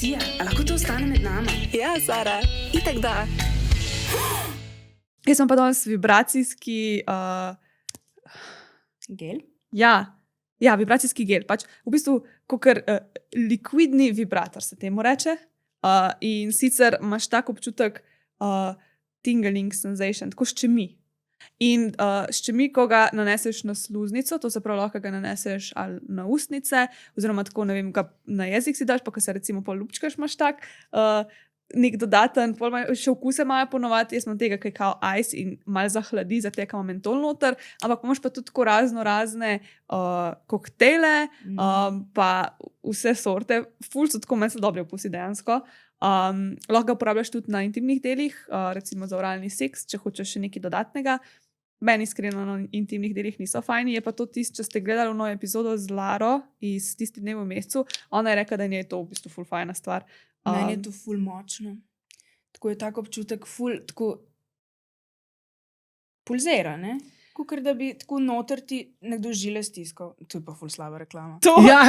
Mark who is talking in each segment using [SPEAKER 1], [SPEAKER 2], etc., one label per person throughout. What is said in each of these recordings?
[SPEAKER 1] Lucija, a lahko to ostane med nami?
[SPEAKER 2] Ja, Sara, itak da.
[SPEAKER 3] Jaz sem pa danes vibracijski
[SPEAKER 1] Gel?
[SPEAKER 3] Ja, vibracijski gel. Pač v bistvu kakor likvidni vibrator se temu reče. In sicer imaš tak občutek tingling sensation, tako ščemi. In ščemi, ko ga naneseš na sluznico, to se pravi, lahko ga naneseš ali na ustnice, oziroma tako, ne vem, ga na jezik si daš, pa ko se recimo pol lupčkaš, imaš tak nek dodaten, še okuse imajo ponovadi, jaz imam tega, kaj kao ice in malo zahladi, zato ima mentol noter, ampak imaš pa tudi tako razne koktejle, pa vse sorte, ful so tako meni so dobri okusi dejansko. Lahko ga uporabljaš tudi na intimnih delih, recimo za oralni seks, če hočeš še nekaj dodatnega. Meni iskreno na intimnih delih niso fajni, je pa to tisto, če ste gledali v novo epizodo z Laro iz Tisti dnev v mesecu, ona je rekla, da je to v bistvu ful fajna stvar.
[SPEAKER 1] Meni je to ful močno. Tako je tak občutek ful, tako pulzira, ne? Kakor da bi tako noter ti nekdo žile stiskal. To je pa ful slaba reklama.
[SPEAKER 4] Ja,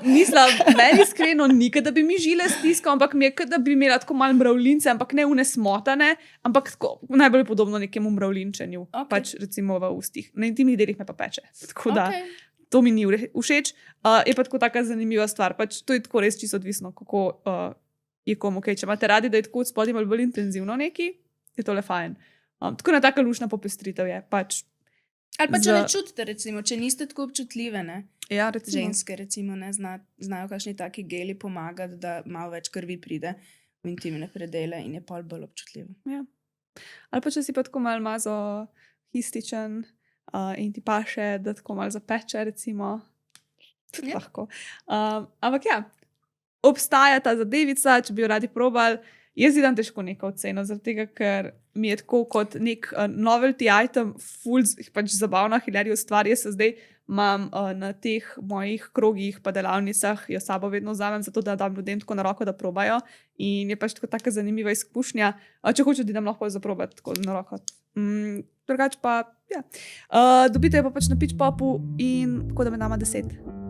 [SPEAKER 3] Mislim, meni iskreno nikaj, da bi mi žile stiskal, ampak mi je, da bi imela tako malo mravljince, ampak ne unesmotane, ampak tako najbolj podobno nekemu mravljinčenju, pač recimo v ustih. Na intimnih delih me pa peče. Tako da to mi ni všeč. Je pa tako taka zanimiva stvar. Pač to je tako res čisto odvisno, kako je komu kaj. Če imate radi, da je tako od spodaj malo bolj intenzivno neki, je tole fajn. Tako na taka lušna popestritev je. Pač
[SPEAKER 1] ali pa če ne čutite, recimo, če niste tako občutljive, ne?
[SPEAKER 3] Ja, recimo.
[SPEAKER 1] Ženske, recimo, ne znajo kakšni taki geli pomagati, da malo več krvi pride v intimne predele in je pol bolj občutljivo.
[SPEAKER 3] Ja. Ali pa če si pa tako malo mazohističen in ti paše, da tako malo zapeče, recimo. Tudi lahko. Ampak ja, obstaja ta zadevica, če bi jo radi probali. Jaz idem težko neko oceno, zaradi tega, ker mi je tako kot nek novelty item, ful, pač zabavna, hilarious stvar. Jaz se zdaj imam na teh mojih krogih pa delavnicah, jo sabo vedno vzamem, zato da dam ljudem tako na roko, da probajo. In je pač tako taka zanimiva izkušnja. Če hočeš, da idem lahko zaprobati tako na roko. Drugače pa, ja. Dobite jo pa pač na Pitch Popu in tako da med nama 10.